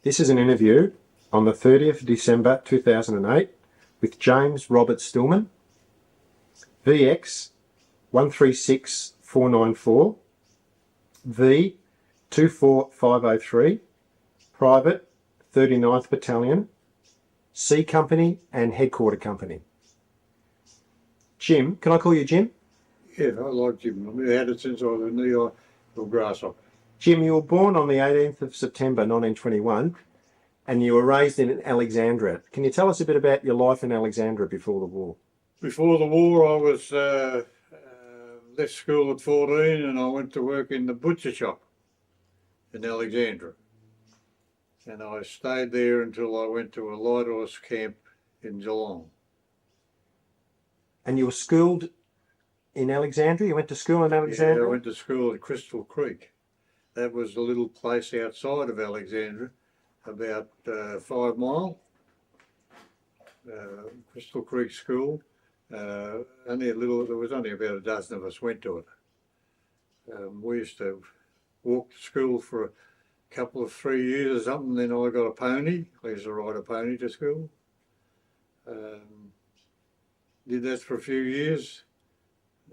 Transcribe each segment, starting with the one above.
This is an interview on the 30th of December 2008 with James Robert Stillman, VX136494, V24503, Private 39th Battalion, C Company and Headquarter Company. Jim, can I call you Jim? Yeah, I like Jim. I've had it since I was a little grasshopper. Jim, you were born on the 18th of September 1921 and you were raised in Alexandria. Can you tell us a bit about your life in Alexandria before the war? Before the war, I was left school at 14 and I went to work in the butcher shop in Alexandria. And I stayed there until I went to a light horse camp in Geelong. And you were schooled in Alexandria? You went to school in Alexandria? Yeah, I went to school at Crystal Creek. That was a little place outside of Alexandria, about 5 mile. Crystal Creek School. There was only about a dozen of us went to it. We used to walk to school for a couple of 3 years or something, then I got a pony. I used to ride a pony to school. Did that for a few years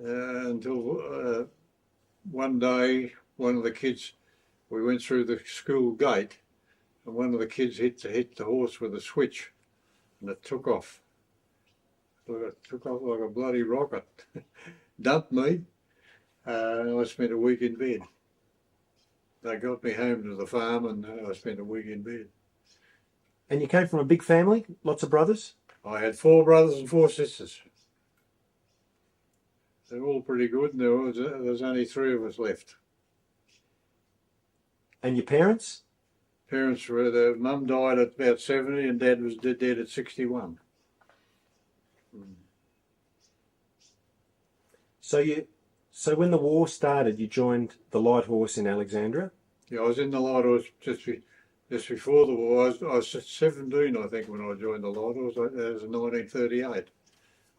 until one day one of the kids, we went through the school gate and one of the kids hit the horse with a switch and it took off. It took off like a bloody rocket. Dumped me and I spent a week in bed. They got me home to the farm and I spent a week in bed. And you came from a big family? Lots of brothers? I had 4 brothers and 4 sisters. They're all pretty good and there's only 3 of us left. And your parents? Parents were, mum died at about 70 and dad was dead at 61. So when the war started, you joined the Light Horse in Alexandria? Yeah, I was in the Light Horse just before the war. I was 17, I think, when I joined the Light Horse. That was in 1938.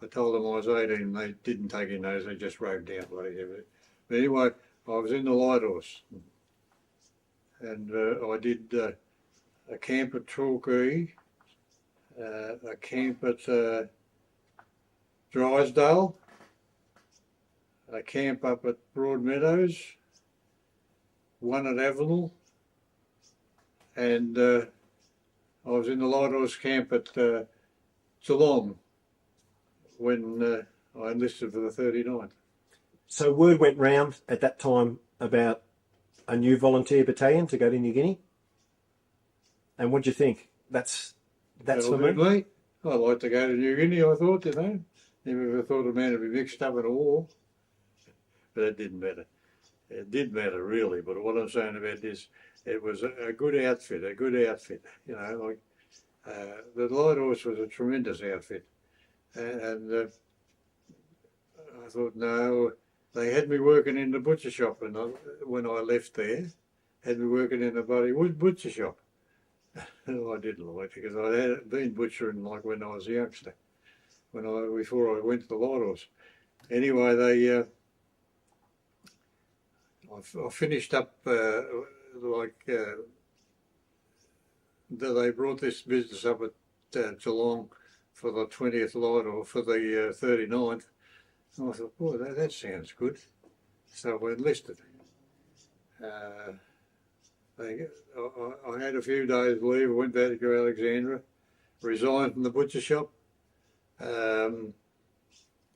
I told them I was 18 and they didn't take in those, they just rode down bloody everything. But anyway, I was in the Light Horse. And I did a camp at Torquay, a camp at Drysdale, a camp up at Broadmeadows, one at Avenel, and I was in the Light Horse camp at Geelong when I enlisted for the 39th. So word went round at that time about a new volunteer battalion to go to New Guinea? And what do you think? That's for me? I'd like to go to New Guinea, I thought, you know. Never ever thought a man would be mixed up in a war. But it didn't matter. It did matter, really. But what I'm saying about this, it was a good outfit, You know, like the Light Horse was a tremendous outfit. And I thought, no, they had me working in the butcher shop when I left there, had me working in a bloody butcher shop. I didn't like it because I had been butchering like when I was a youngster, before I went to the Light Horse. Anyway, I finished up they brought this business up at Geelong for the 20th Light or for the 39th. And I thought, boy, that sounds good. So I enlisted. I had a few days leave, went back to Alexandria, resigned from the butcher shop,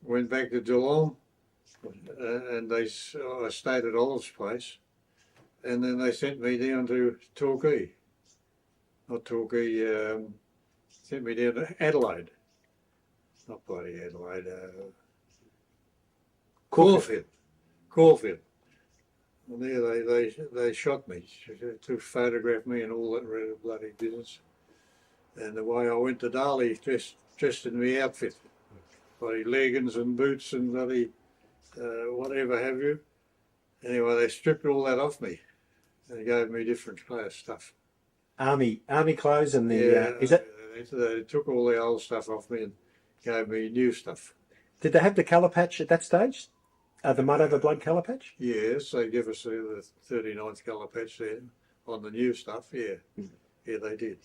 went back to Geelong, and I stayed at Olive's place, and then they sent me down to Torquay. Not Torquay, sent me down to Adelaide. Not bloody Adelaide, Caulfield. And there they shot me to photograph me and all that bloody business. And the way I went to Darley dressed in my outfit, bloody leggings and boots and bloody whatever have you. Anyway, they stripped all that off me and gave me different stuff. Army clothes and is that? They took all the old stuff off me and gave me new stuff. Did they have the colour patch at that stage? The mud over blood colour patch? Yes, they give us the 39th colour patch there on the new stuff, yeah. Yeah, they did.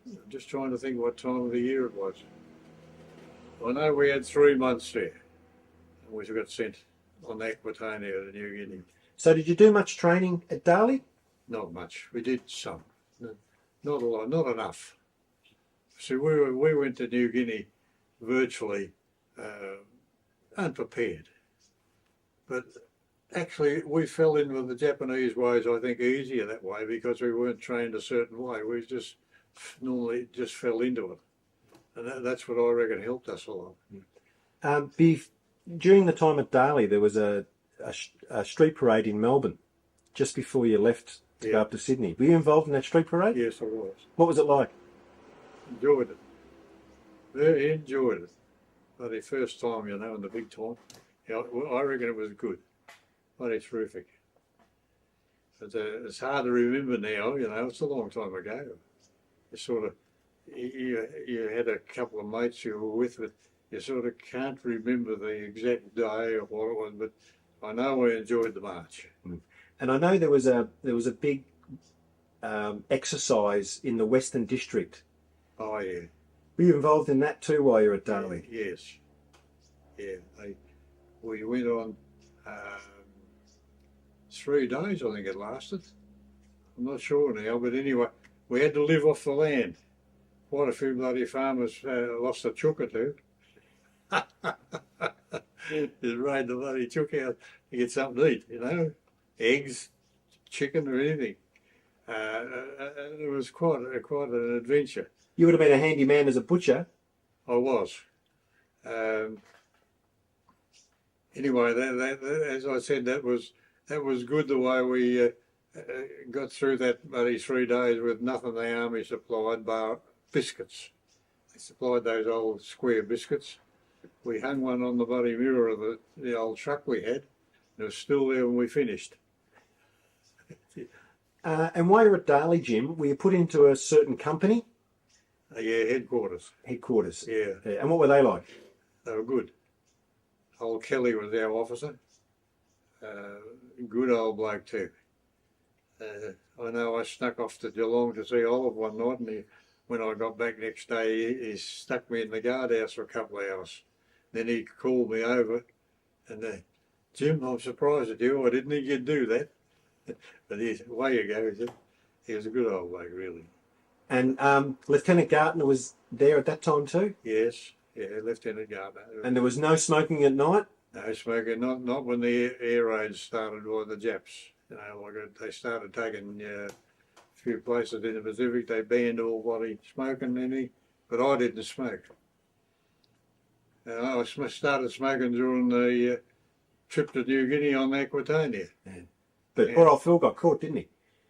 I'm just trying to think what time of the year it was. I know we had 3 months there. And we got sent on Aquitania to New Guinea. So did you do much training at Darley? Not much. We did some. Not a lot, not enough. So we went to New Guinea virtually unprepared. But actually we fell in with the Japanese ways, I think, easier that way because we weren't trained a certain way. We just normally just fell into it. And that's what I reckon helped us a lot. During the time at Darley, there was a street parade in Melbourne just before you left to go up to Sydney. Were you involved in that street parade? Yes, I was. What was it like? Enjoyed it. Very enjoyed it. Bloody first time, you know, in the big time. Yeah, I reckon it was good. Bloody terrific. It's hard to remember now, you know, it's a long time ago. You sort of, you had a couple of mates you were with, but you sort of can't remember the exact day or what it was, but I know we enjoyed the march. And I know there was a big exercise in the Western District. Oh yeah. Were you involved in that too while you were at Darley? Yes. Yeah. We went on 3 days, I think it lasted. I'm not sure now, but anyway, we had to live off the land. Quite a few bloody farmers lost a chooka too. Just raid the bloody chook out to get something to eat, you know, eggs, chicken or anything. It was quite an adventure. You would have been a handy man as a butcher. I was. Anyway, as I said, that was good the way we got through that bloody 3 days with nothing the army supplied bar biscuits. They supplied those old square biscuits. We hung one on the bloody mirror of the old truck we had. It was still there when we finished. And while you were at Darley, Jim, were you put into a certain company? Yeah, headquarters. Headquarters. Yeah. And what were they like? They were good. Old Kelly was our officer. Good old bloke too. I know I snuck off to Geelong to see Olive one night, and when I got back next day, he stuck me in the guardhouse for a couple of hours. Then he called me over, and Jim, I'm surprised at you. I didn't think you'd do that. But away you go, he said. He was a good old bloke, really. And Lieutenant Gartner was there at that time too? Yes, yeah, Lieutenant Gartner. And there was no smoking at night? No smoking, not when the air raids started by the Japs. You know, like they started taking a few places in the Pacific, they banned all bloody smoking, but I didn't smoke. I started smoking during the trip to New Guinea on Aquitania. Yeah. But poor old Phil got caught, didn't he?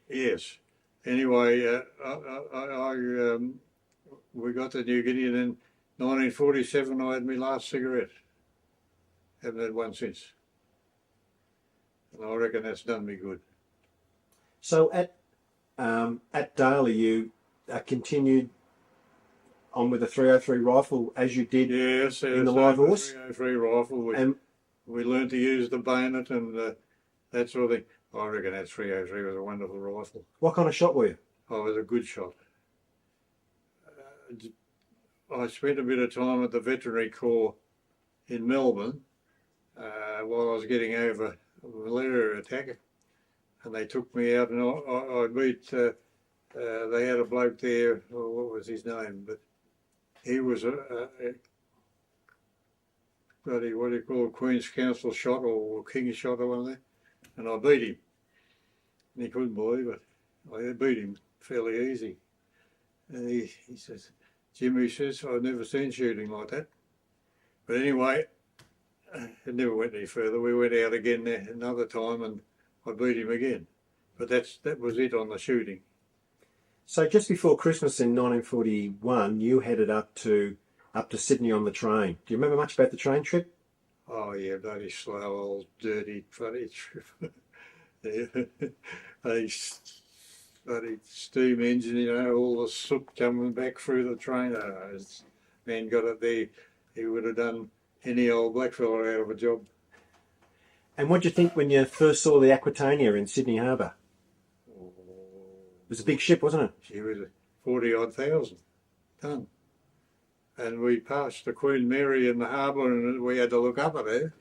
Yes. Anyway, we got to New Guinea, and in 1947 I had my last cigarette. Haven't had one since. And I reckon that's done me good. So at Darley, you continued on with the 303 rifle as you did in the live horse? 303 rifle. We learned to use the bayonet and that sort of thing. I reckon that 303 was a wonderful rifle. What kind of shot were you? I was a good shot. I spent a bit of time at the Veterinary Corps in Melbourne while I was getting over a malaria attack, and they took me out, and I beat. They had a bloke there. What was his name? But he was a bloody, what do you call it, Queen's Counsel shot or King's shot or one of that, and I beat him. And he couldn't believe it. I beat him fairly easy. And he says, Jim, he says, I've never seen shooting like that. But anyway, it never went any further. We went out again another time and I beat him again. But that was it on the shooting. So just before Christmas in 1941, you headed up to Sydney on the train. Do you remember much about the train trip? Oh yeah, bloody slow, old, dirty, bloody trip. bloody steam engine, you know, all the soot coming back through the train. Man got it there, he would have done any old blackfella out of a job. And what did you think when you first saw the Aquitania in Sydney Harbour? Oh, was a big ship, wasn't it? She was 40-odd thousand ton. And we passed the Queen Mary in the harbour, and we had to look up at her.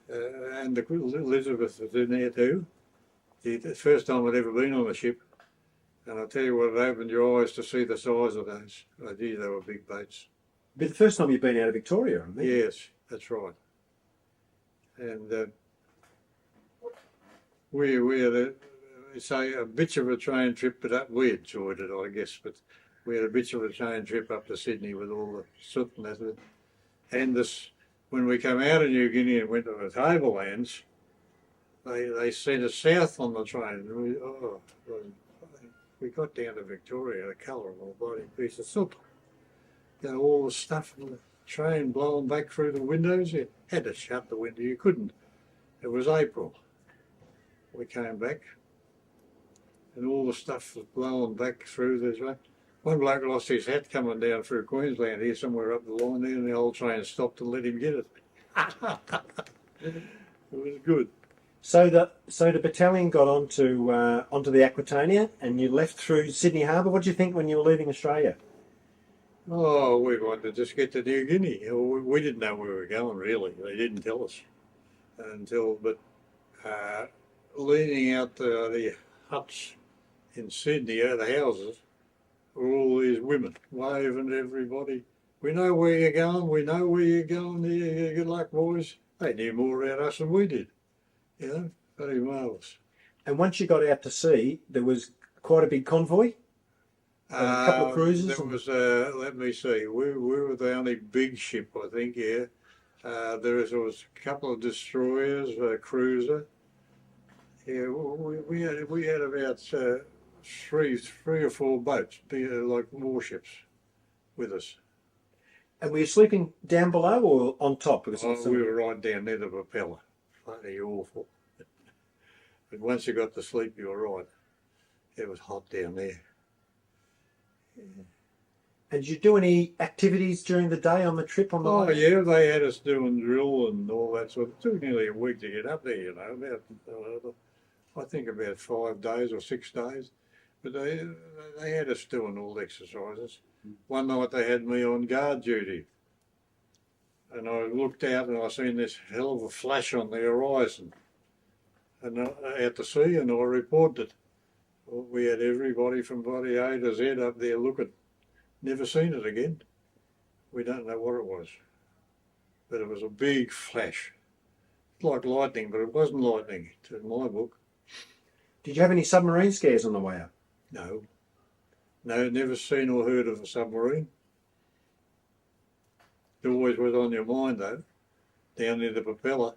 And the Elizabeth was in there too. The first time I'd ever been on a ship. And I'll tell you what, it opened your eyes to see the size of those. Oh, gee, they were big boats. But the first time you've been out of Victoria, I think. Yes, that's right. And we had a bitch of a train trip, but we enjoyed it, I guess. But we had a bitch of a train trip up to Sydney with all the soot and that. And this, when we came out of New Guinea and went to the tablelands, they sent us south on the train. We got down to Victoria, the colour of a bloody piece of soot. You know, all the stuff in the train blowing back through the windows. You had to shut the window, you couldn't. It was April. We came back, and all the stuff was blowing back through the train. One bloke lost his hat coming down through Queensland here, somewhere up the line there, and the whole train stopped and let him get it. It was good. So the battalion got onto the Aquitania, and you left through Sydney Harbour. What did you think when you were leaving Australia? Oh, we wanted to just get to New Guinea. We didn't know where we were going, really. They didn't tell us but leaning out the huts in Sydney, the houses, were all these women waving to everybody. We know where you're going. We know where you're going. Yeah, good luck, boys. They knew more about us than we did. You know, very marvellous. And once you got out to sea, there was quite a big convoy. A couple of cruisers. There was, let me see, we were the only big ship, I think. Yeah. There was a couple of destroyers, a cruiser. Yeah, we had about three or four boats, like warships, with us. And were you sleeping down below or on top? Because we were right down near the propeller. Bloody awful. But once you got to sleep, you were right. It was hot down there. Yeah. And did you do any activities during the day on the trip on the way? Oh yeah, they had us doing drill and all that sort of. It took nearly a week to get up there, you know. About I think about 5 days or 6 days. But they had us doing all the exercises. One night they had me on guard duty. And I looked out and I seen this hell of a flash on the horizon, and out to sea, and I reported. Well, we had everybody from bloody A to Z up there looking. Never seen it again. We don't know what it was, but it was a big flash. It's like lightning, but it wasn't lightning in my book. Did you have any submarine scares on the way up? No, never seen or heard of a submarine. It always was on your mind though, down near the propeller.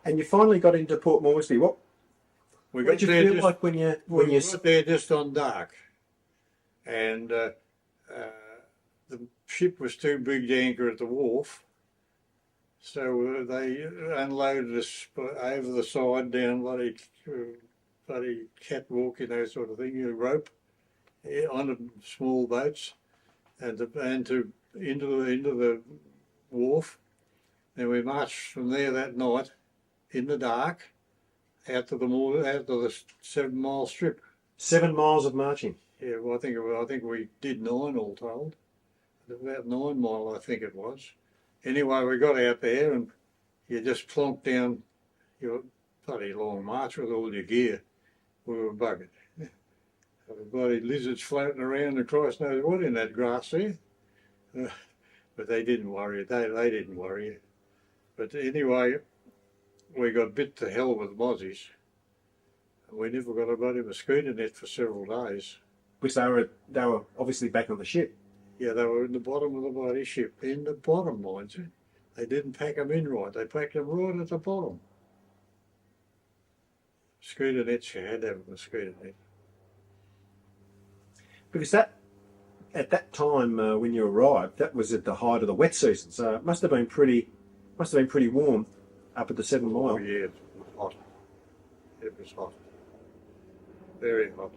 And you finally got into Port Moresby. What did you feel like when you got there just on dark, and the ship was too big to anchor at the wharf, so they unloaded us over the side down bloody catwalk, you know, sort of thing, rope, on small boats. And into the wharf. Then we marched from there that night in the dark out to the 7 mile strip. 7 miles of marching. Yeah, well, I think we did 9 all told. About 9 mile, I think it was. Anyway, we got out there and you just plonked down your bloody long march with all your gear. We were buggered. Bloody lizards floating around and Christ knows what in that grass there. But they didn't worry. They didn't worry. But anyway, we got bit to hell with mozzies. We never got a bloody mosquito net for several days. Because they were obviously back on the ship. Yeah, they were in the bottom of the bloody ship. In the bottom, mind you. They didn't pack them in right. They packed them right at the bottom. Mosquito nets, you had to have a mosquito net. Because at that time when you arrived, that was at the height of the wet season, so it must have been pretty warm up at the 7 mile. Oh yeah, it was hot. It was hot. Very hot.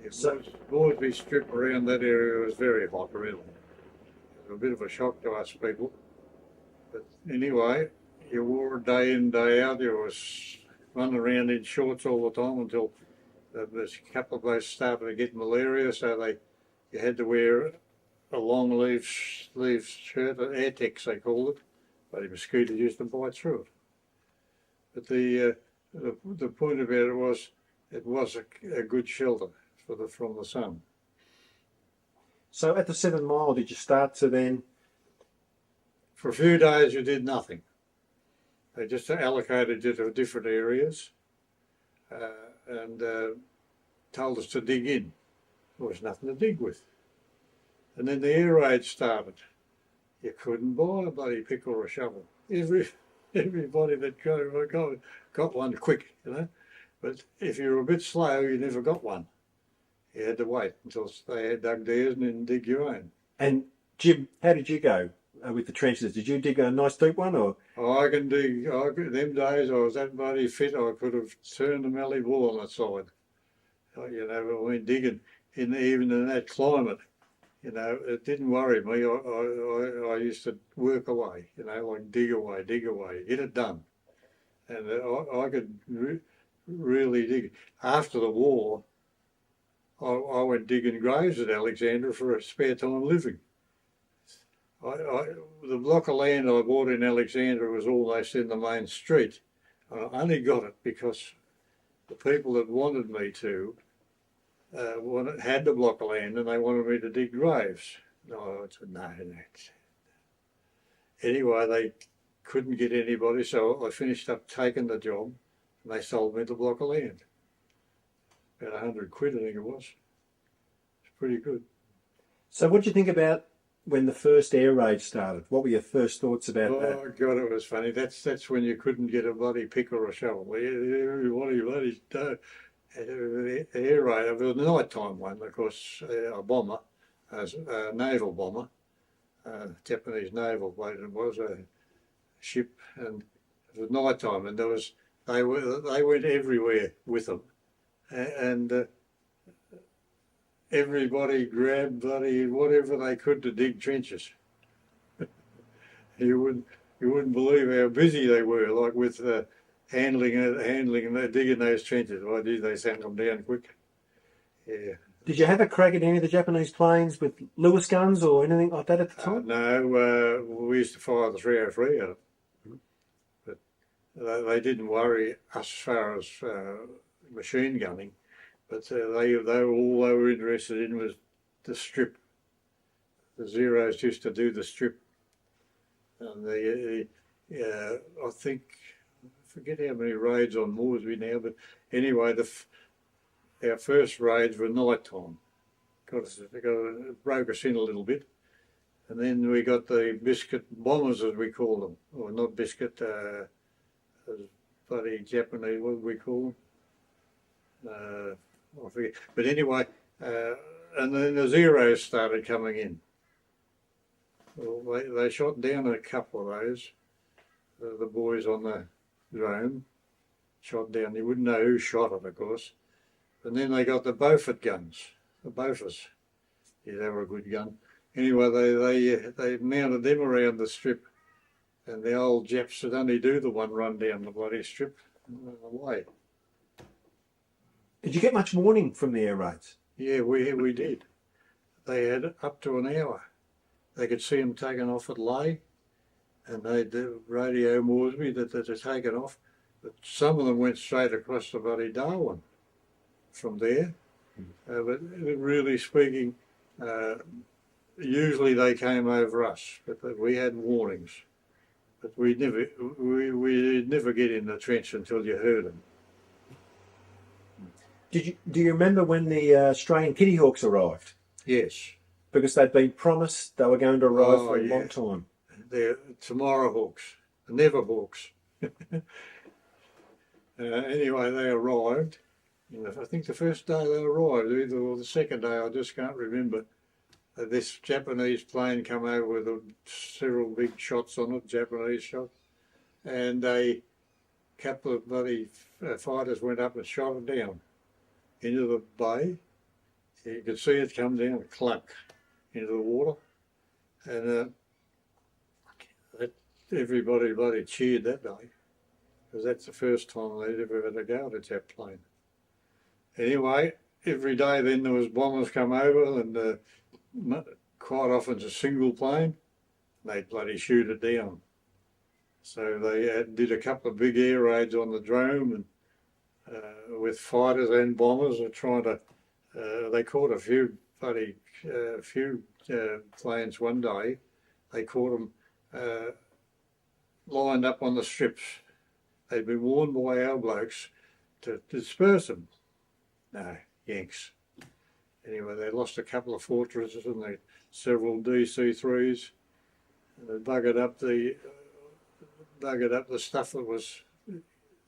Yeah, so Moresby strip around that area was very hot, really. It was a bit of a shock to us people. But anyway, you wore day in, day out. You was running around in shorts all the time until there's a couple of boats started to get malaria, so you had to wear a long sleeve shirt, an Airtex they called it, but the mosquitoes used to bite through it. But the point about it was a good shelter from the sun. So at the 7 Mile, did you start to then? For a few days you did nothing. They just allocated you to different areas and told us to dig in. There was nothing to dig with. And then the air raid started. You couldn't buy a bloody pick or a shovel. Everybody that got one quick, you know. But if you were a bit slow, you never got one. You had to wait until they had dug theirs and then dig your own. And Jim, how did you go with the trenches? Did you dig a nice deep one, or? I can dig. Them days I was that bloody fit. I could have turned the mallee bull on the side. You know, I mean, digging even in that climate. You know, it didn't worry me. I used to work away. You know, like dig away, get it done. And I could really dig. After the war, I went digging graves at Alexandra for a spare time living. The block of land I bought in Alexandra was almost in the main street. I only got it because the people that wanted me to had the block of land and they wanted me to dig graves. No, I said, no. Anyway, they couldn't get anybody, so I finished up taking the job and they sold me the block of land. About 100 quid, I think it was. It's pretty good. So what do you think about when the first air raid started? What were your first thoughts about that? Oh God, it was funny. That's when you couldn't get a bloody pick or a shovel. Everybody bloody air raid. It was a nighttime one, of course. A bomber, a naval bomber, Japanese naval boat. It was a ship, and it was nighttime, and they went everywhere with them, and everybody grabbed bloody whatever they could to dig trenches. You wouldn't believe how busy they were, like with handling and digging those trenches. Why did they sank them down quick? Yeah. Did you have a crack at any of the Japanese planes with Lewis guns or anything like that at the time? No, we used to fire the 303 at them. But they didn't worry us as far as machine gunning. But all they were interested in was the strip. The Zeros used to do the strip. And I think, I forget how many raids on Moresby now, but anyway, our first raids were night time. Broke us in a little bit. And then we got the biscuit bombers, as we call them. Or not biscuit, bloody Japanese, what do we call them? I forget. But anyway, and then the Zeros started coming in. Well, they shot down a couple of those. The boys on the drone shot down. You wouldn't know who shot it, of course. And then they got the Beaufort guns, the Beauforts. Yeah, they were a good gun. Anyway, they mounted them around the strip, and the old Japs would only do the one run down the bloody strip and run away. Did you get much warning from the air raids? Yeah, we did. They had up to an hour. They could see them taking off at Ley, and they'd radio Moresby that they'd taken off. But some of them went straight across the bloody Darwin from there. But really speaking, usually they came over us, but we had warnings. But we'd never get in the trench until you heard them. Do you remember when the Australian Kitty Hawks arrived? Yes. Because they'd been promised they were going to arrive for a long time. They're tomorrow hawks, never hawks. Anyway, they arrived. I think the first day they arrived, either or the second day, I just can't remember. This Japanese plane come over with several big shots on it, Japanese shots, and a couple of bloody fighters went up and shot it down into the bay. You could see it come down, clunk, into the water, and everybody bloody cheered that day. because that's the first time they'd ever had a go at a Jap plane. Anyway, every day then there was bombers come over, and quite often it's a single plane. They'd bloody shoot it down. So they did a couple of big air raids on the drome, and with fighters and bombers, and trying to. They caught a few planes one day. They caught them lined up on the strips. They'd been warned by our blokes to disperse them. No, Yanks. Anyway, they lost a couple of fortresses and several DC-3s. And they buggered up the stuff that was.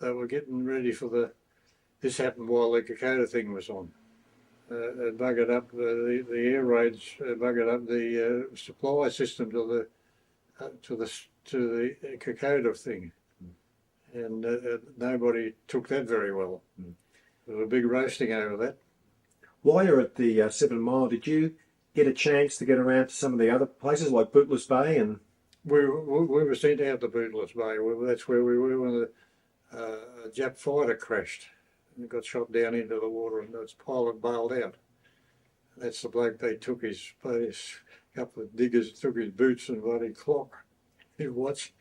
They were getting ready for the. This happened while the Kokoda thing was on. They buggered up the air raids. Buggered up the supply system to the Kokoda thing, and nobody took that very well. There was a big roasting over that. While you're at the 7 Mile, did you get a chance to get around to some of the other places like Bootless Bay? And we were sent out to Bootless Bay. That's where we were when a Jap fighter crashed and got shot down into the water, and its pilot bailed out. That's the bloke they took his couple of diggers took his boots and bloody clock, his watch.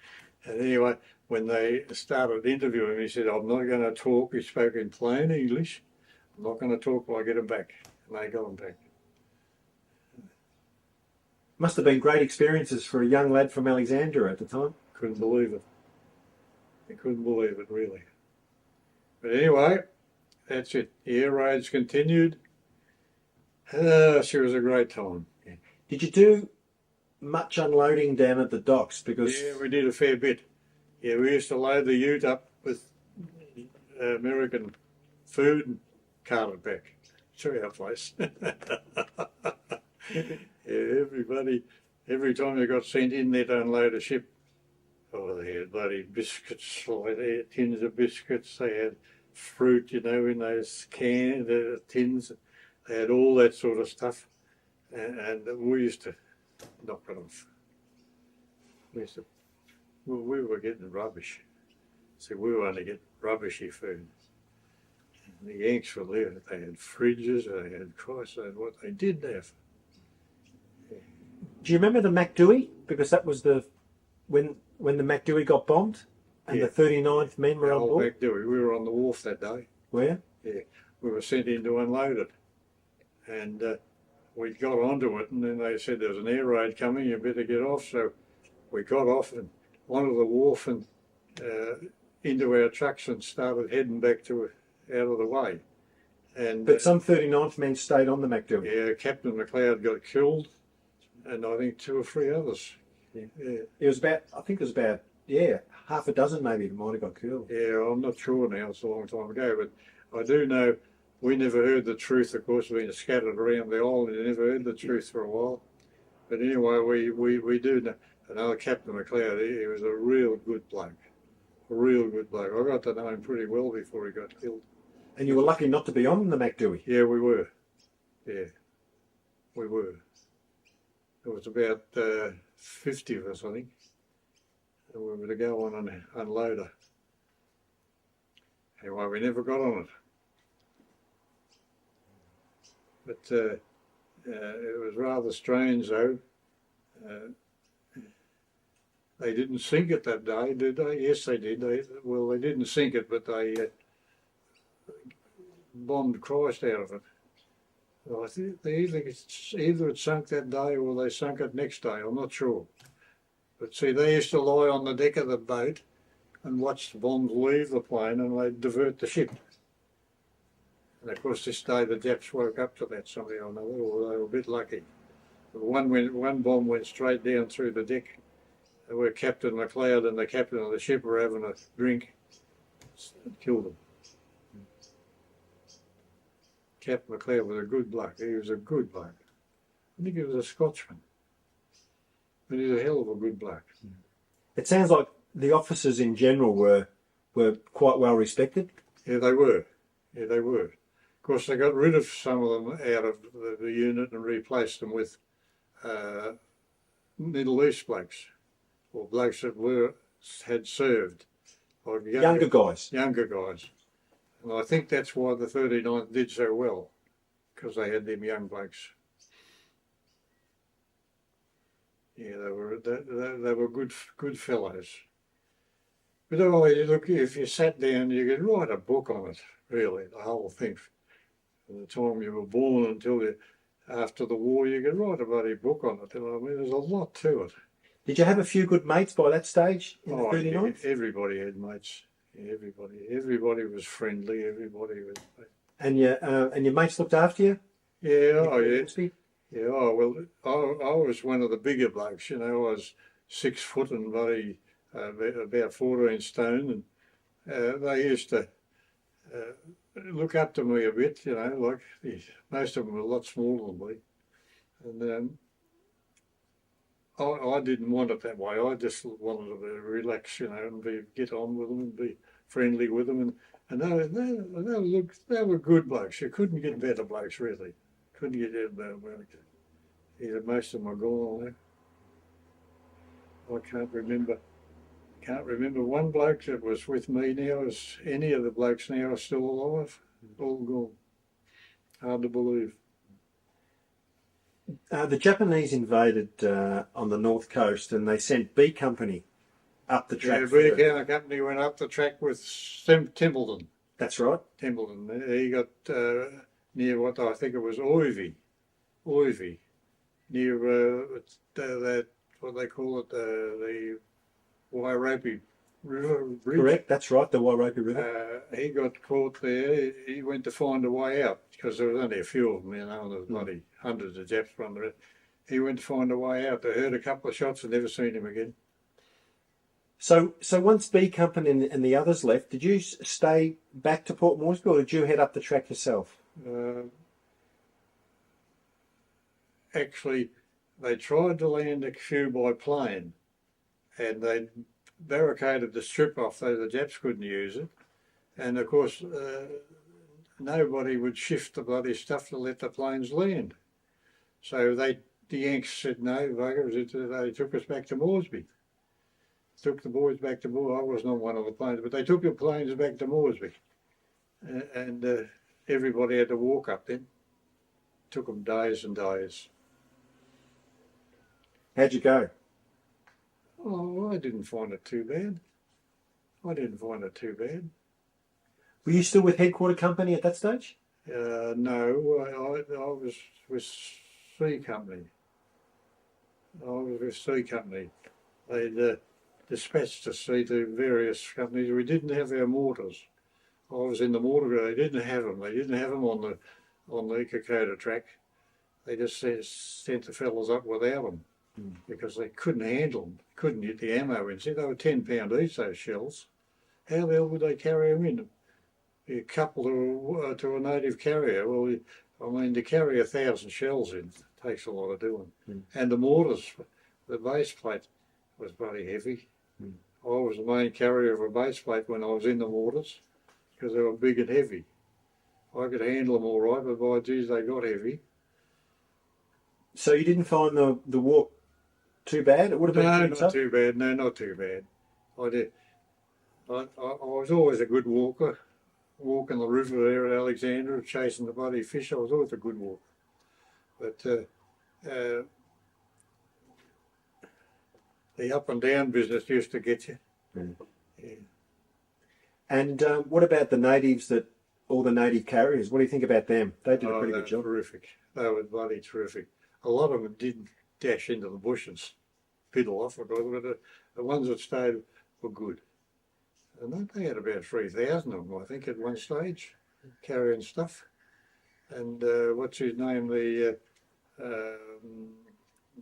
And anyway, when they started interviewing him, he said, "I'm not going to talk." He spoke in plain English. "I'm not going to talk till I get him back." And they got him back. must have been great experiences for a young lad from Alexandria at the time. Couldn't believe it. I couldn't believe it, really. But anyway, that's it. The air raids continued. She was a great time. Did you do much unloading down at the docks? Because yeah, we did a fair bit. Yeah, we used to load the ute up with American food and cart it back to our place. Yeah, every time they got sent in there to unload a ship, oh, they had bloody biscuits, they had tins of biscuits, they had fruit, in those tins. They had all that sort of stuff, and we used to knock it off. We were getting rubbish. So we were only getting rubbishy food. And the Yanks were there. They had fridges, they had Christ, they had what they did there. Do you remember the MacDewey? Because that was when the MacDewey got bombed and Yeah. the 39th men were on board. MacDewey. We were on the wharf that day. Where? Yeah, we were sent in to unload it, and we got onto it, and then they said there was an air raid coming. You better get off. So we got off and onto the wharf and into our trucks and started heading back out of the way. And But some 39th men stayed on the MacDewey. yeah, Captain McLeod got killed, and I think 2 or 3 others. Yeah. Yeah. I think it was about half a dozen maybe that might have got killed. Yeah, I'm not sure now, it's a long time ago, but I do know we never heard the truth. Of course, we've been scattered around the island and never heard the truth for a while. But anyway, we do know another Captain McLeod. He was a real good bloke, a real good bloke. I got to know him pretty well before he got killed. And you were lucky not to be on the MacDewey. Yeah, we were. Yeah, we were. There was about 50 of us, I think. And we were to go on an unloader. Anyway, we never got on it. But it was rather strange, though. They didn't sink it that day, did they? Yes, they did. They didn't sink it, but they bombed Christ out of it. Well, I think they either it sunk that day or they sunk it next day. I'm not sure. But see, they used to lie on the deck of the boat and watch the bombs leave the plane, and they'd divert the ship. And of course, this day the Japs woke up to that somehow or another, or they were a bit lucky. But one bomb went straight down through the deck, where Captain McLeod and the captain of the ship were having a drink. It killed them. Captain McLeod was a good bloke. He was a good bloke. I think he was a Scotsman. But he's a hell of a good bloke. It sounds like the officers in general were quite well respected. Yeah, they were. Yeah, they were. Of course, they got rid of some of them out of the unit and replaced them with Middle East blokes, or blokes that had served. Like Younger guys. Younger guys. And I think that's why the 39th did so well, because they had them young blokes. Yeah, they were good fellows. But anyway, look, if you sat down, you could write a book on it, really, the whole thing. From the time you were born until after the war, you could write a bloody book on it. You know, I mean, there's a lot to it. Did you have a few good mates by that stage in the 39th? Yeah, everybody had mates. Yeah, everybody was friendly. Everybody was. And your mates looked after you? Yeah, Yeah, well, I was one of the bigger blokes, you know. I was 6 foot and bloody about 14 stone, and they used to look up to me a bit, you know, like most of them were a lot smaller than me. And I didn't want it that way. I just wanted to relax, you know, and get on with them and be friendly with them. And they were good blokes. You couldn't get better blokes, really. Couldn't get better blokes. Either most of them are gone now. I can't remember one bloke that was with me now. Is any of the blokes now are still alive? All gone. Hard to believe. The Japanese invaded on the north coast, and they sent B Company up the track. Yeah, B Company went up the track with Templeton. That's right. Templeton. He got near what I think it was Oivy, near that, what they call it, the Wairopi River Bridge. Correct, that's right, the Wairopi River. He got caught there. He went to find a way out because there was only a few of them, you know, and there was bloody hundreds of Japs running around. He went to find a way out. They heard a couple of shots and never seen him again. So once B Company and the others left, did you stay back to Port Moresby, or did you head up the track yourself? Actually, they tried to land a few by plane, and they barricaded the strip off so the Japs couldn't use it. And of course, nobody would shift the bloody stuff to let the planes land. So the Yanks said no, buggers. They took us back to Moresby. Took the boys back to Moresby. I wasn't on one of the planes, but they took the planes back to Moresby. And everybody had to walk up then. Took them days and days. How'd you go? Oh, I didn't find it too bad. Were you still with Headquarter Company at that stage? No, I was with C Company. They'd dispatched us to various companies. We didn't have our mortars. I was in the mortar group. They didn't have them. They didn't have them on the Kokoda Track. They just sent the fellas up without them because they couldn't handle them. Couldn't get the ammo in. See, they were 10 pound each, those shells. How the hell would they carry them in? You couple to a native carrier. Well, I mean, to carry 1,000 shells in takes a lot of doing. And the mortars, the base plate was bloody heavy. I was the main carrier of a base plate when I was in the mortars because they were big and heavy. I could handle them all right, but by geez, they got heavy. So you didn't find the walk too bad? It would have been not too bad. No, not too bad. I did. I was always a good walker. Walking the river there at Alexandra, chasing the bloody fish. I was always a good walker. But the up and down business used to get you. Yeah. And what about the natives, all the native carriers? What do you think about them? They did a pretty good job. Terrific. They were bloody terrific. A lot of them did dash into the bush and fiddle off, but the ones that stayed were good. And they had about 3,000 of them, I think, at one stage, carrying stuff. And what's his name? The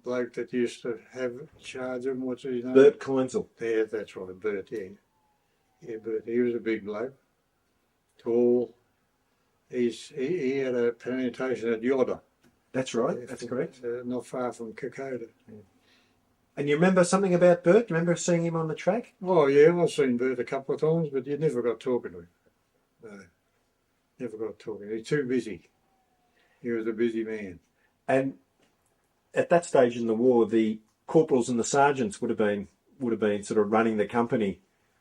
bloke that used to have charge of them, what's his name? Bert Kleinsel. Yeah, that's right, Bert, yeah. Yeah, Bert, he was a big bloke, tall. He had a plantation at Yoda. That's right, that's correct. Not far from Kokoda. Yeah. And you remember something about Bert? Do you remember seeing him on the track? Oh yeah, I've seen Bert a couple of times, but you never got talking to him. No, never got talking. He's too busy. He was a busy man. And at that stage in the war, the corporals and the sergeants would have been sort of running the company.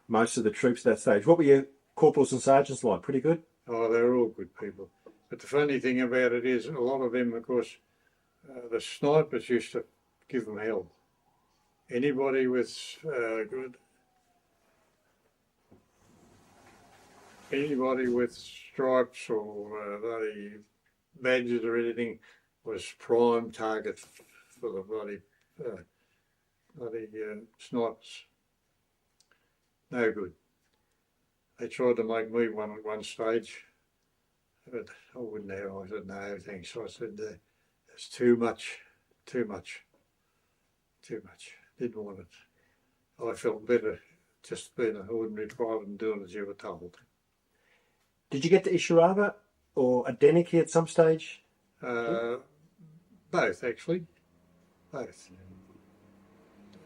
most of the troops at that stage. What were your corporals and sergeants like? Pretty good? Oh, they're all good people. But the funny thing about it is, a lot of them, of course, the snipers used to give them hell. Anybody with anybody with stripes or bloody badges or anything was prime target for the bloody snipers. No good. They tried to make me one at one stage, but I wouldn't have. I said, no, thanks. I said, it's too much. Didn't want it. I felt better just being an ordinary private and doing as you were told. Did you get to Isharava or Adeniki at some stage? Both, actually. Both.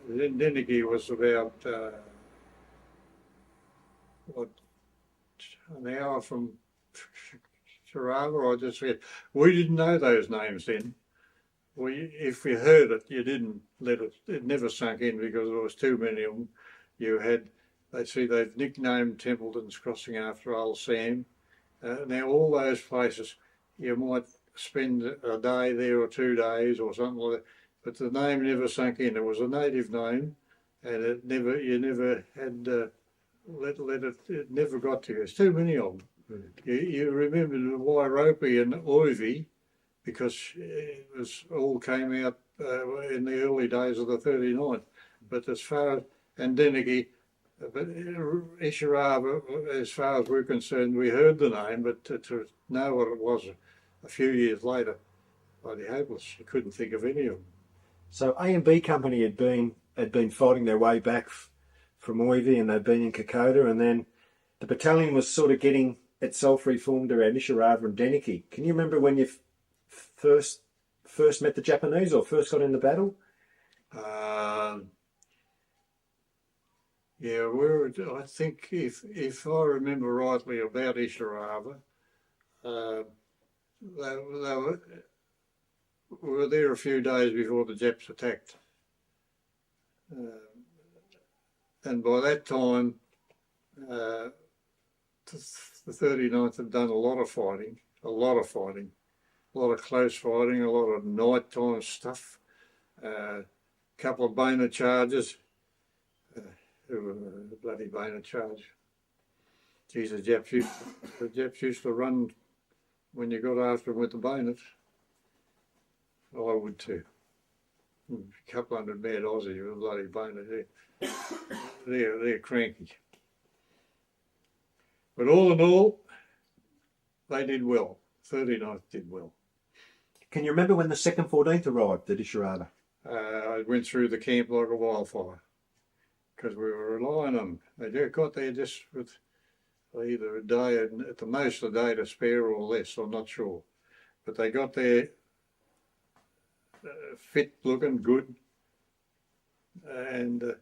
Adeniki was about, an hour from Sharava. I just said, we didn't know those names then. If we heard it, you didn't let it, it never sunk in because there was too many of them. You had, they've nicknamed Templeton's Crossing after old Sam. Now all those places, you might spend a day there or 2 days or something like that, but the name never sunk in. It was a native name, and you never had, it never got to you. There's too many of them. You remember the Wairopi and Oivi, because it was all came out in the early days of the 39th. But as far as Adeniki, but Isharava, as far as we're concerned, we heard the name, but to know what it was a few years later, bloody hopeless. You couldn't think of any of them. So A and B Company had been fighting their way back from Oivi, and they'd been in Kokoda, and then the battalion was sort of getting itself reformed around Isharava and Adeniki. Can you remember when you first met the Japanese or first got into battle? Yeah, I think if I remember rightly about Isharava, we were there a few days before the Japs attacked. And by that time, the 39th had done a lot of fighting, a lot of close fighting, a lot of nighttime stuff, a couple of bayonet charges. Bloody bayonet charge. Geez, the Japs used to run when you got after them with the bayonet. I would too. A couple hundred mad Aussie with a bloody bayonet. They're cranky. But all in all, they did well. 39th did well. Can you remember when the 2nd 14th arrived at Isharava? I went through the camp like a wildfire because we were relying on them. They got there just with either a day, at the most a day to spare or less, I'm not sure. But they got there fit looking, good, and a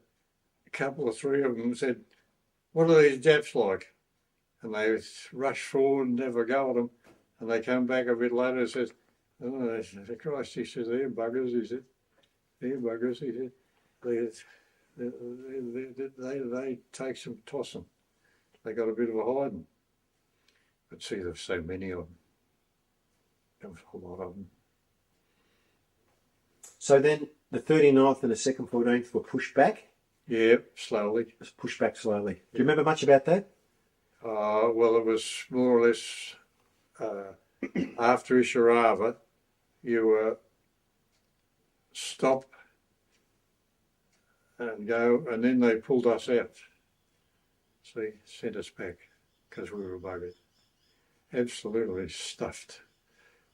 couple or three of them said, what are these Japs like? And they rushed forward and never go at them. And they come back a bit later and says, oh, Christ, he says, they're buggers, he said. They're buggers, he said. They take some tossing. They got a bit of a hiding. But see, there's so many of them. There was a lot of them. So then the 39th and the 2nd 14th were pushed back? Yeah, slowly. Just pushed back slowly. Do you remember much about that? Well, it was more or less after Isharava, you were stop and go, and then they pulled us out. See, sent us back because we were buggered. Absolutely stuffed.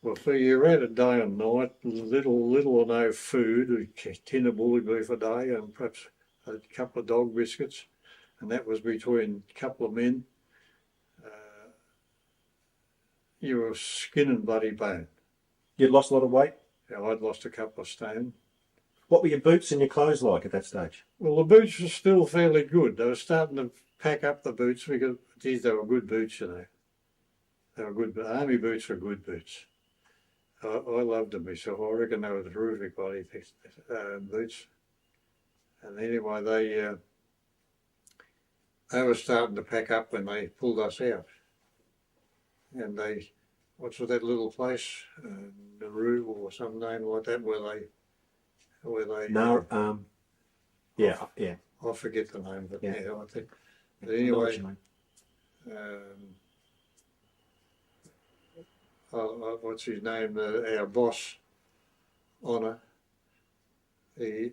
Well, so you had a day and night, little or no food, a tin of bully beef a day and perhaps a couple of dog biscuits, and that was between a couple of men. You were skin and bloody bone. You'd lost a lot of weight? Yeah, I'd lost a couple of stone. What were your boots and your clothes like at that stage? Well, the boots were still fairly good. They were starting to pack up the boots because, geez, they were good boots, you know. They were good, but army boots were good boots. I loved them myself. I reckon they were terrific body boots. And anyway, they were starting to pack up when they pulled us out. And they, what's that little place, Nauru or some name like that, where they. No, yeah, yeah. I forget the name, but Yeah. I think. But I know what anyway, you mean. what's his name? Our boss, Honor, he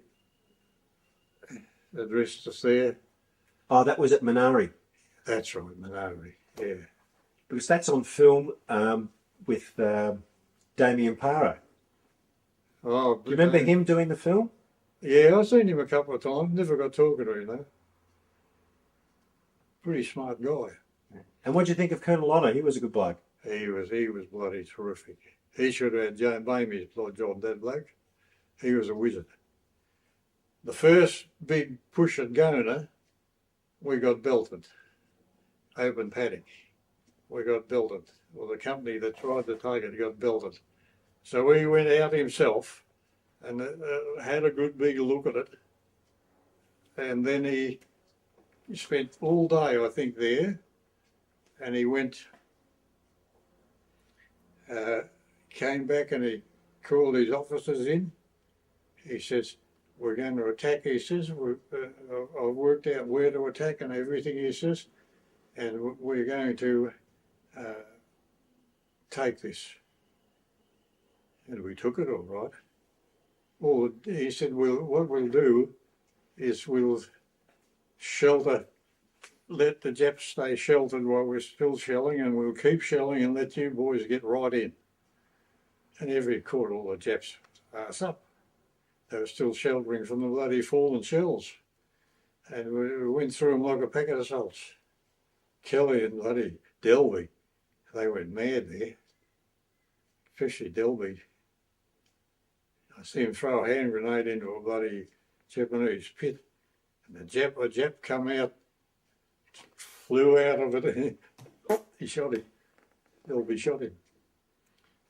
addressed us there. Oh, that was at Minari. That's right, Minari. Yeah. Because that's on film with Damien Parra. Oh, Do you remember him doing the film? Yeah, I've seen him a couple of times. Never got talking to him though. Pretty smart guy. And what do you think of Colonel Otto? He was a good bloke. He was bloody terrific. He should have had Joan Bamey's job, that bloke. He was a wizard. The first big push at Gona, we got belted. Open paddock. We got belted. Well, the company that tried to take it got belted. So he went out himself and had a good big look at it. And then he spent all day, I think, there. And he went, came back and he called his officers in. He says, we're going to attack, he says. I've worked out where to attack and everything, he says. And we're going to take this. And we took it all right. Well, he said, what we'll do is we'll shelter, let the Japs stay sheltered while we're still shelling, and we'll keep shelling and let you boys get right in. And every caught all the Japs arse up. They were still sheltering from the bloody fallen shells. And we went through them like a packet of salts. Kelly and bloody Delby, they went mad there. Especially Delby. I see him throw a hand grenade into a bloody Japanese pit. And a Jap come out, flew out of it. He shot him. Delby shot him.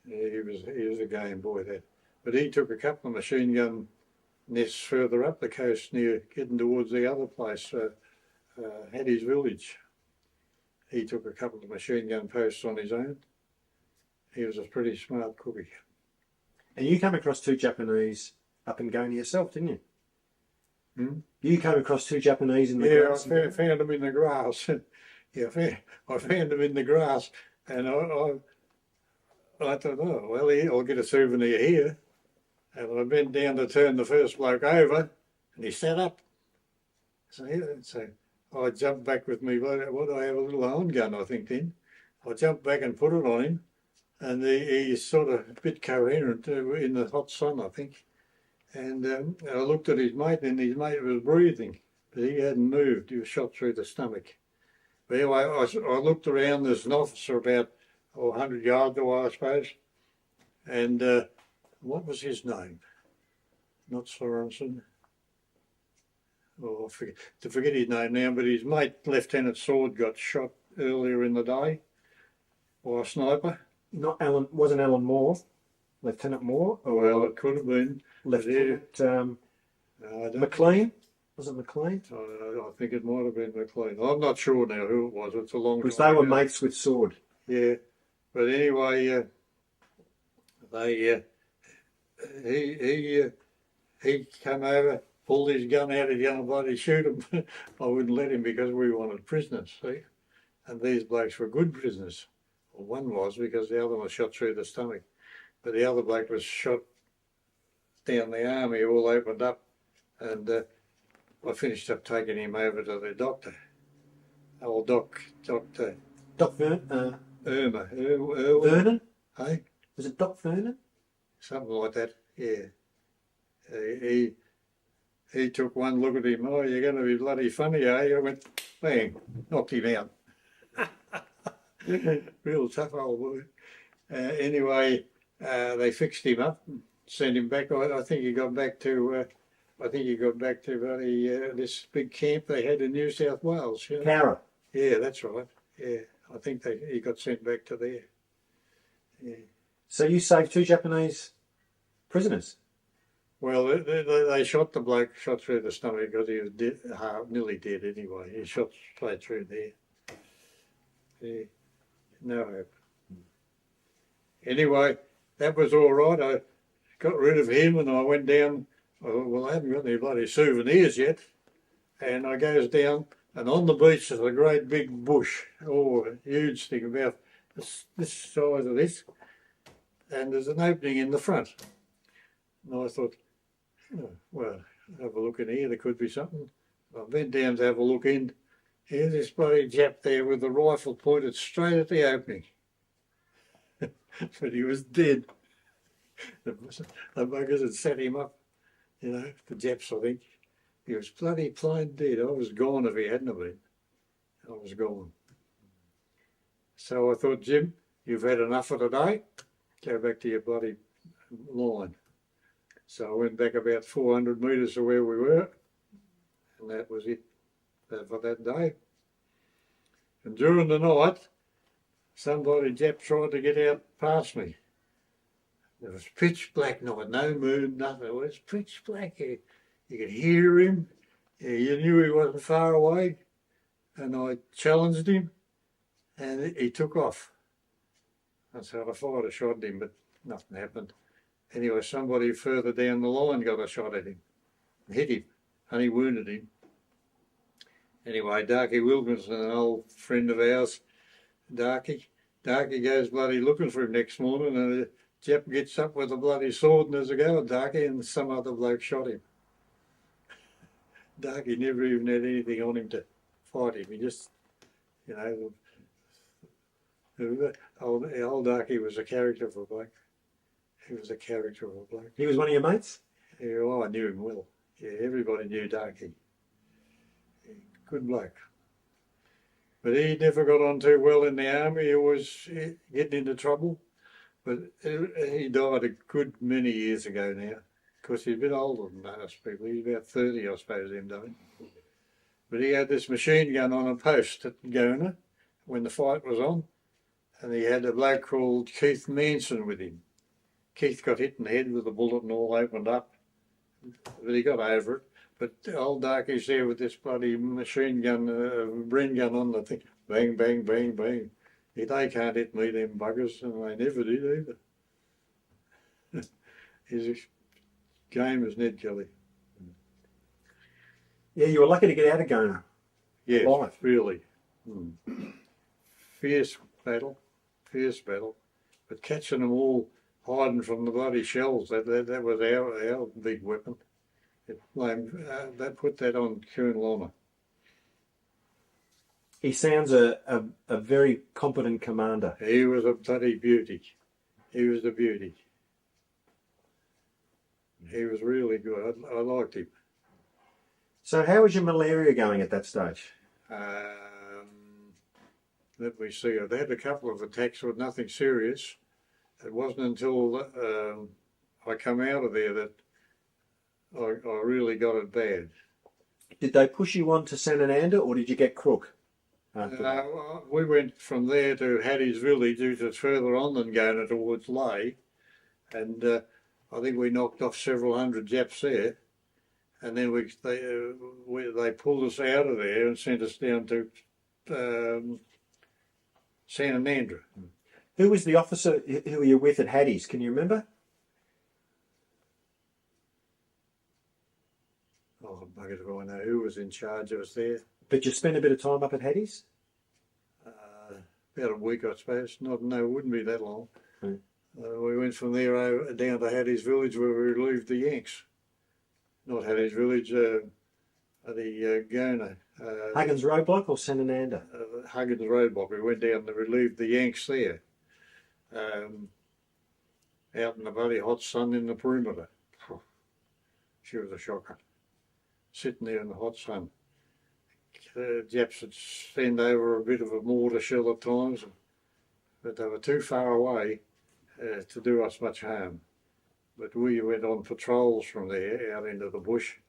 Yeah, he was a game boy, that. But he took a couple of machine gun nests further up the coast, near getting towards the other place, Hattie's village. He took a couple of machine gun posts on his own. He was a pretty smart cookie. And you came across two Japanese up in Gona yourself, didn't you? Hmm? You came across two Japanese in the grass? Yeah, I found them in the grass. Yeah, I found them in the grass, and I thought, oh, well, I'll get a souvenir here. And I bent down to turn the first bloke over, and he sat up. So I jumped back with me, what do I have, a little handgun, I think, then. I jumped back and put it on him, and he's sort of a bit coherent in the hot sun, I think. And I looked at his mate, and his mate was breathing, but he hadn't moved. He was shot through the stomach. But anyway, I looked around. There's an officer about 100 yards away, I suppose. And what was his name? Not Sorensen. Oh, I forget his name now, but his mate, Lieutenant Sword, got shot earlier in the day by a sniper. Not Alan, wasn't Alan Moore, Lieutenant Moore? Oh, well, it could have been. Lieutenant McLean? Was it McLean? I think it might have been McLean. I'm not sure now who it was. It's a long time. Because they were mates with Sword. Yeah, but anyway, he come over, pulled his gun out, he's going to bloody shoot him. I wouldn't let him because we wanted prisoners, see? And these blokes were good prisoners. Well, one was because the other was shot through the stomach. But the other bloke was shot down the arm, he all opened up. And I finished up taking him over to the doctor. Old Dr. Doc Vernon? Vernon? Hey? Was it Doc Vernon? Something like that, yeah. He took one look at him. Oh, you're going to be bloody funny, eh? I went, bang, knocked him out. Real tough old boy. Anyway, they fixed him up, and sent him back. I think he got back to. This big camp they had in New South Wales. You know? Cowra. Yeah, that's right. Yeah, I think he got sent back to there. Yeah. So you saved two Japanese prisoners? Well, they shot the bloke, shot through the stomach because he was dead, nearly dead anyway. He shot straight through there. Yeah, no hope. Anyway, that was all right. I got rid of him and I went down. I thought, well, I haven't got any bloody souvenirs yet. And I goes down, and on the beach is a great big bush, a huge thing about this size of this, and there's an opening in the front. And I thought, oh, well, have a look in here, there could be something. I bent down to have a look in. Here's this bloody Jap there with the rifle pointed straight at the opening. But he was dead. The buggers had set him up, the Japs, I think. He was bloody plain dead. I was gone if he hadn't been. I was gone. So I thought, Jim, you've had enough for today. Go back to your bloody line. So I went back about 400 metres to where we were, and that was it for that day. And during the night, somebody, Jap, tried to get out past me. It was pitch black night, no moon, nothing. It was pitch black. You could hear him. You knew he wasn't far away. And I challenged him, and he took off. And so I fired a shot at him, but nothing happened. Anyway, somebody further down the line got a shot at him, hit him, and he wounded him. Anyway, Darky Wilkinson, an old friend of ours, Darky goes bloody looking for him next morning, and the Jap gets up with a bloody sword and there's a go at Darky, and some other bloke shot him. Darky never even had anything on him to fight him. He just, old Darky was a character of a bloke. He was a character of a bloke. He was one of your mates? Yeah, well, I knew him well. Yeah, everybody knew Darky. Good bloke. But he never got on too well in the army. He was getting into trouble. But he died a good many years ago now. Of course, he's a bit older than most people. He's about 30, I suppose, him doing. But he had this machine gun on a post at Gona when the fight was on. And he had a bloke called Keith Manson with him. Keith got hit in the head with a bullet and all opened up. But he got over it. But old Darky's there with this bloody machine gun, Bren gun on the thing. Bang, bang, bang, bang. They can't hit me, them buggers, and they never did either. His game is Ned Kelly. Yeah, you were lucky to get out of Gona. Yes, Life. really. Fierce battle. But catching them all hiding from the bloody shells, that was our big weapon. They put that on Colonel Honour. He sounds a very competent commander. He was a bloody beauty. He was a beauty. He was really good. I liked him. So how was your malaria going at that stage? Let me see. I'd had a couple of attacks with nothing serious. It wasn't until I come out of there that I really got it bad. Did they push you on to Sanananda, or did you get crook? We went from there to Hattie's village, which was further on than Gona towards Ley, and I think we knocked off several hundred Japs there, and then they pulled us out of there and sent us down to Sanananda. Who was the officer who were you with at Hattie's? Can you remember? Oh, buggers if I know who was in charge of us there. But you spent a bit of time up at Hattie's? About a week, I suppose. No, it wouldn't be that long. Hmm. We went from there down to Hattie's village where we relieved the Yanks. Not Hattie's village, the Gona. Huggins Roadblock or Sanananda? Huggins Roadblock. We went down to relieve the Yanks there. Out in the bloody hot sun in the perimeter. She was a shocker. Sitting there in the hot sun. Japs would send over a bit of a mortar shell at times, but they were too far away to do us much harm. But we went on patrols from there out into the bush.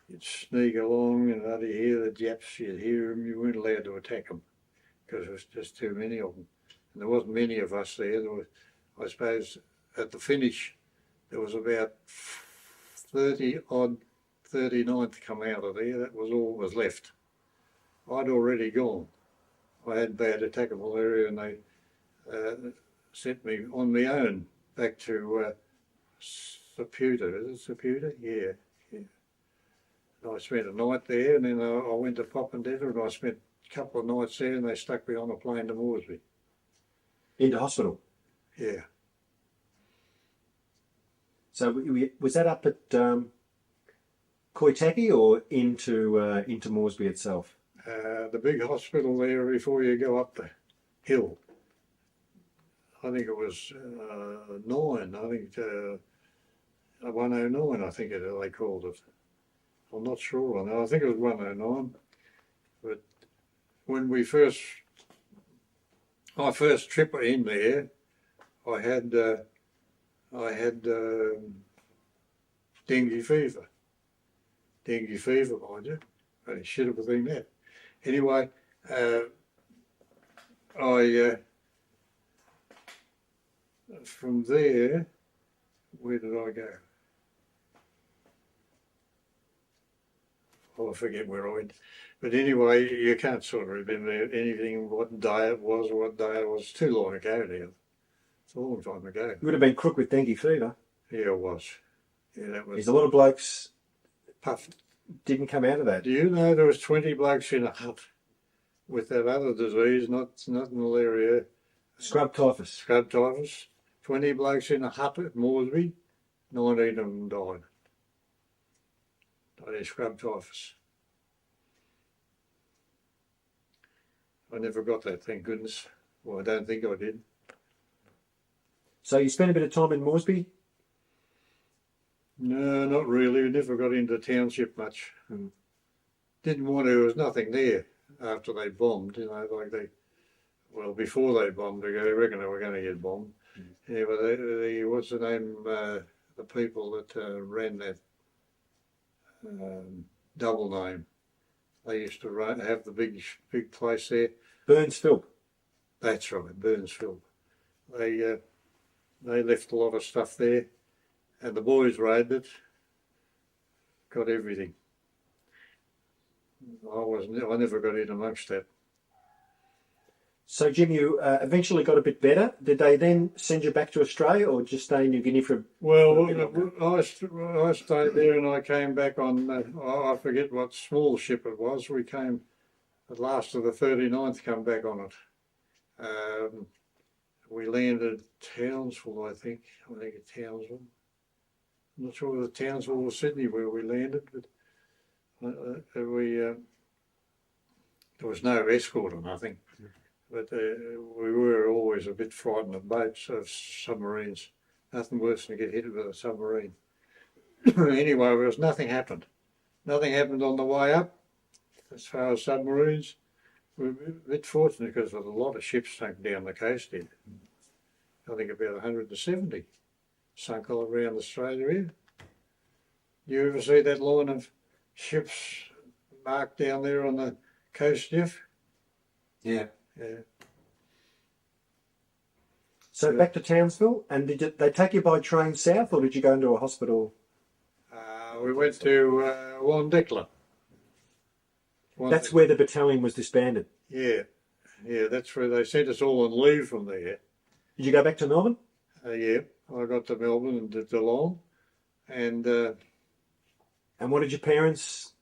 You'd sneak along and you'd hear the Japs, you'd hear them, you weren't allowed to attack them because there was just too many of them. And there wasn't many of us there. There was, I suppose, at the finish, there was about 30-odd 39th come out of there. That was all that was left. I'd already gone. I had bad attack of malaria, and they sent me on my own back to Soputa. Is it Soputa? Yeah. And I spent a night there, and then I went to Papua, and I spent a couple of nights there, and they stuck me on a plane to Moresby. Into hospital. Yeah. So was that up at Koitaki or into Moresby itself? The big hospital there before you go up the hill. I think it was 9. I think 109. I think they called it. I'm not sure on that. I think it was 109. But when my first trip in there, I had dengue fever. Dengue fever, mind you. I should have been that. Anyway, from there, where did I go? Oh, I forget where I went. But anyway, you can't sort of remember anything, what day it was or what day it was. It's too long ago now. It's a long time ago. You would have been crook with dengue fever. Yeah, it was. Yeah, that was. There's a lot of blokes puffed. Didn't come out of that. Do you know there was 20 blokes in a hut with that other disease, not malaria. Scrub typhus. Scrub typhus. 20 blokes in a hut at Moresby, 19 of them died. Died of scrub typhus. I never got that, thank goodness. Well, I don't think I did. So you spent a bit of time in Moresby? No, not really. We never got into the township much. Didn't want to. There was nothing there after they bombed. You know, like before they bombed, they reckon they were going to get bombed. Yeah, but what's the name? The people that ran that double name. They used to have the big place there. Burnsville. That's right, Burnsville. They left a lot of stuff there. And the boys raided it, got everything. I never got in amongst that. So Jim, you eventually got a bit better. Did they then send you back to Australia or just stay in New Guinea for? Well, I stayed there and I came back on. I forget what small ship it was. We came at last of the 39th. Come back on it. We landed Townsville, I think. At Townsville. I'm not sure whether Townsville or Sydney where we landed, but there was no escort or nothing. But we were always a bit frightened of boats, of submarines. Nothing worse than to get hit with a submarine. Anyway, nothing happened. Nothing happened on the way up. As far as submarines, we were a bit fortunate because there was a lot of ships sunk down the coast here. I think about 170. Sunk all around Australia here. You ever see that line of ships marked down there on the coast, Jeff? Yeah. Yeah. So back to Townsville, and did they take you by train south, or did you go into a hospital? We went to Wandekla. That's where the battalion was disbanded? Yeah. Yeah, that's where they sent us all on leave from there. Did you go back to Melbourne? Yeah. I got to Melbourne and to Geelong, and what did your parents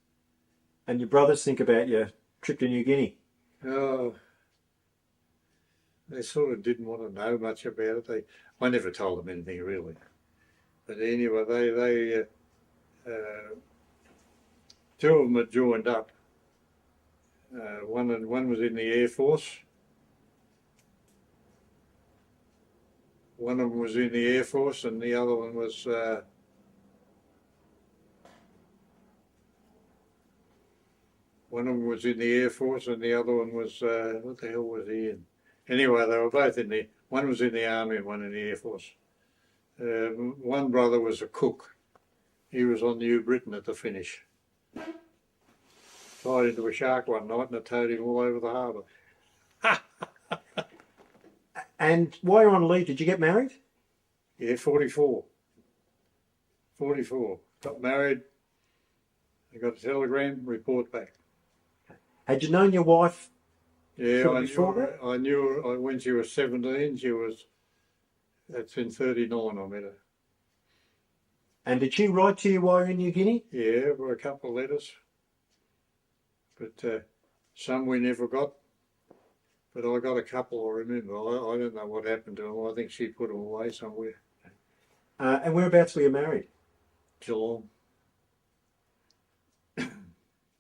and your brothers think about your trip to New Guinea? Oh, they sort of didn't want to know much about it. I never told them anything really, but anyway, they two of them had joined up. One was in the Air Force. One of them was in the Air Force, and the other one was in the Air Force, and the other one was what the hell was he in? Anyway, they were both in the. One was in the Army and one in the Air Force. One brother was a cook. He was on New Britain at the finish. Tied into a shark one night, and it towed him all over the harbour. And while you're on leave, did you get married? Yeah, 44. 44. got married, I got a telegram, report back. Had you known your wife? Yeah, Sort of I before knew, that? I knew her when she was 17. That's in 39 I met her. And did she write to you while you were in New Guinea? Yeah, were a couple of letters, but some we never got. But I got a couple, I remember. I don't know what happened to them. I think she put them away somewhere. And whereabouts were you married? Geelong.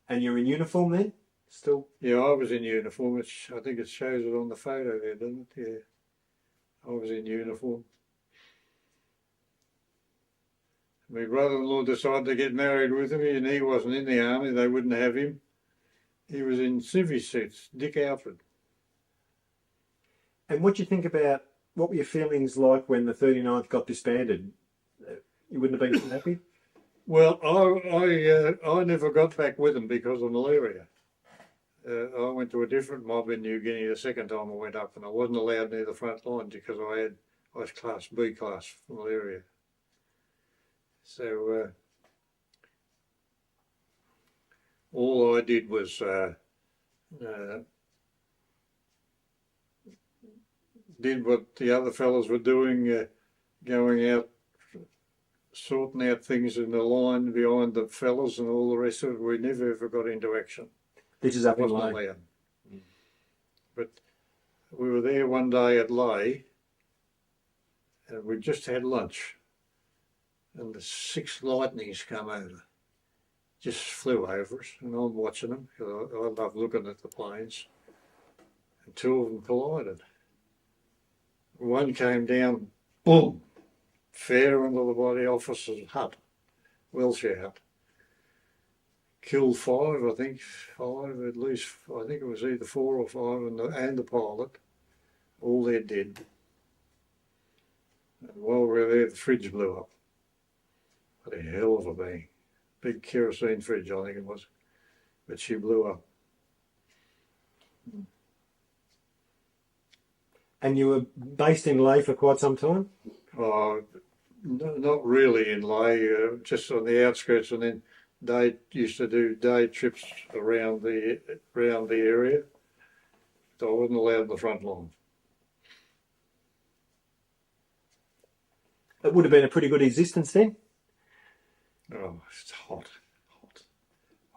And you're in uniform then? Still? Yeah, I was in uniform. I think it shows it on the photo there, doesn't it? Yeah, I was in uniform. My brother-in-law decided to get married with me, and he wasn't in the army. They wouldn't have him. He was in civvy suits, Dick Alfred. And what do you think about, what were your feelings like when the 39th got disbanded? You wouldn't have been so happy? Well, I never got back with him because of malaria. I went to a different mob in New Guinea the second time I went up, and I wasn't allowed near the front lines because I was class B class malaria. So all I did was did what the other fellows were doing, going out, sorting out things in the line behind the fellas and all the rest of it. We never ever got into action. This is up in Wasn't Ley. allowed. But we were there one day at Ley, and we just had lunch, and the 6 lightnings come over, just flew over us, and I'm watching them because I love looking at the planes, and 2 of them collided. One came down, boom, fair into the body officer's hut, wheelchair hut. Killed 5, I think, 5 at least. I think it was either 4 or 5, and the pilot. All they're dead. And while we were there, the fridge blew up. What a hell of a bang. Big kerosene fridge, I think it was. But she blew up. And you were based in Ley for quite some time? Oh, not really in Ley, just on the outskirts, and then they used to do day trips around the area. So I wasn't allowed in the front line. It would have been a pretty good existence then? Oh, it's hot,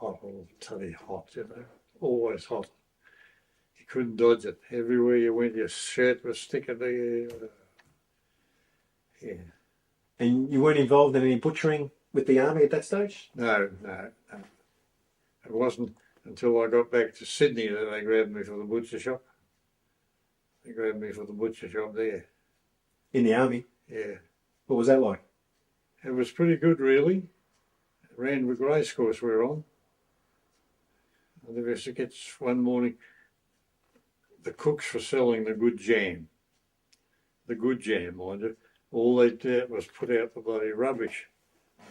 I'll tell you, hot, you know, always hot. You couldn't dodge it. Everywhere you went, your shirt was sticking to you. Yeah. And you weren't involved in any butchering with the army at that stage? No. It wasn't until I got back to Sydney that they grabbed me for the butcher shop. They grabbed me for the butcher shop there. In the army? Yeah. What was that like? It was pretty good, really. Randwick Racecourse we were on. And there was one morning, the cooks were selling the good jam. The good jam, mind you. All they did was put out the bloody rubbish,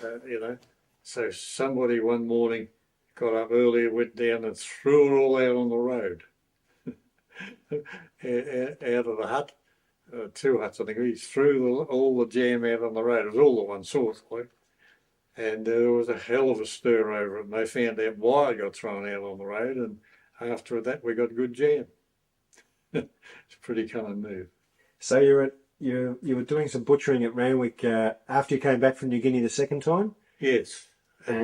you know. So somebody one morning got up early, went down and threw it all out on the road. Out of the hut. 2 huts, I think. He threw all the jam out on the road. It was all the one sort, like. And there was a hell of a stir over it. And they found out why it got thrown out on the road. And after that, we got good jam. It's a pretty common move. So you were doing some butchering at Randwick after you came back from New Guinea the second time? Yes, at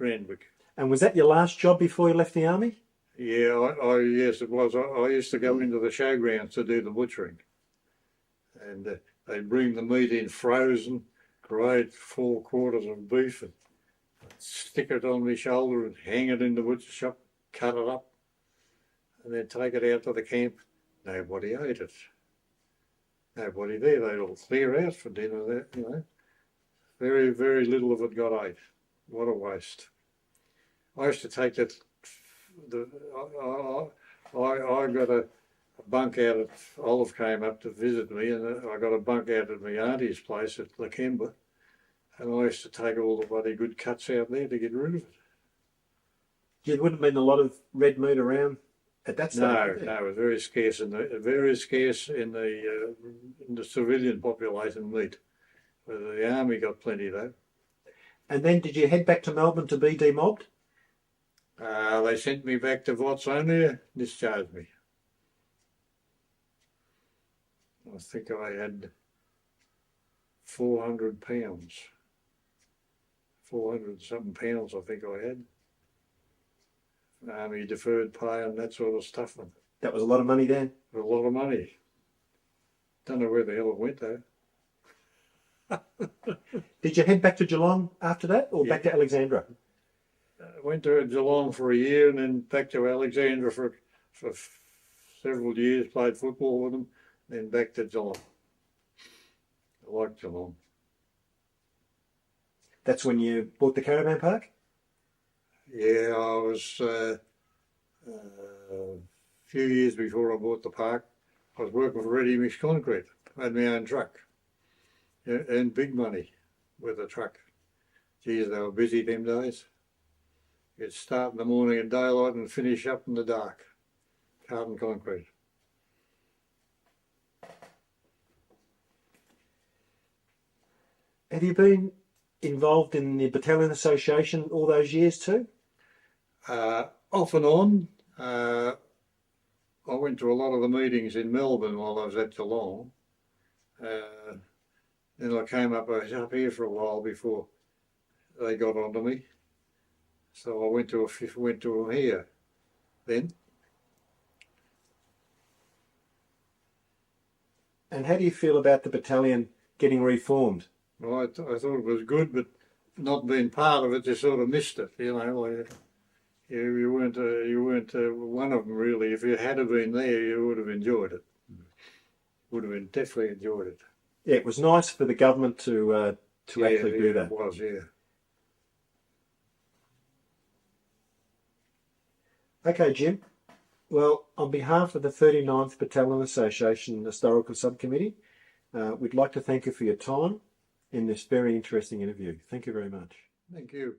Randwick. And was that your last job before you left the army? Yeah, yes, it was. I used to go into the showgrounds to do the butchering. And they'd bring the meat in frozen, great 4 quarters of beef, and I'd stick it on my shoulder and hang it in the butcher shop, cut it up, and then take it out to the camp. Nobody ate it. Nobody there. They'd all clear out for dinner, you know. Very, very little of it got ate. What a waste. I used to take that, I got a bunk out at, Olive came up to visit me, and I got a bunk out at my auntie's place at Lakemba, and I used to take all the bloody good cuts out there to get rid of it. There wouldn't have been a lot of red meat around at that stage? No, it was very scarce in the civilian population meat. The army got plenty though. And then did you head back to Melbourne to be demobbed? They sent me back to Watsonia, discharged me. I think I had 400 pounds. 400 something pounds I think I had. Army deferred pay and that sort of stuff. And That was a lot of money then. a lot of money. Don't know where the hell it went though. Did you head back to Geelong after that, or back to Alexandra? Went to Geelong for a year and then back to Alexandra for several years, played football with them, then back to Geelong. I like Geelong. That's when you bought the caravan park? Yeah, I was a few years before I bought the park. I was working for Ready Mix Concrete. I had my own truck. Earned big money with a truck. Geez, they were busy them days. You'd start in the morning at daylight and finish up in the dark. Carting concrete. Have you been involved in the Battalion Association all those years too? Off and on. I went to a lot of the meetings in Melbourne while I was at Geelong. Then I came up here for a while before they got onto me. So I went to them here then. And how do you feel about the battalion getting reformed? Well, I thought it was good, but not being part of it, you sort of missed it. You know, you weren't one of them really. If you had been there, you would have enjoyed it. Would have definitely enjoyed it. Yeah, it was nice for the government to actually do that. It was, yeah. Okay, Jim. Well, on behalf of the 39th Battalion Association Historical Subcommittee, we'd like to thank you for your time in this very interesting interview. Thank you very much. Thank you.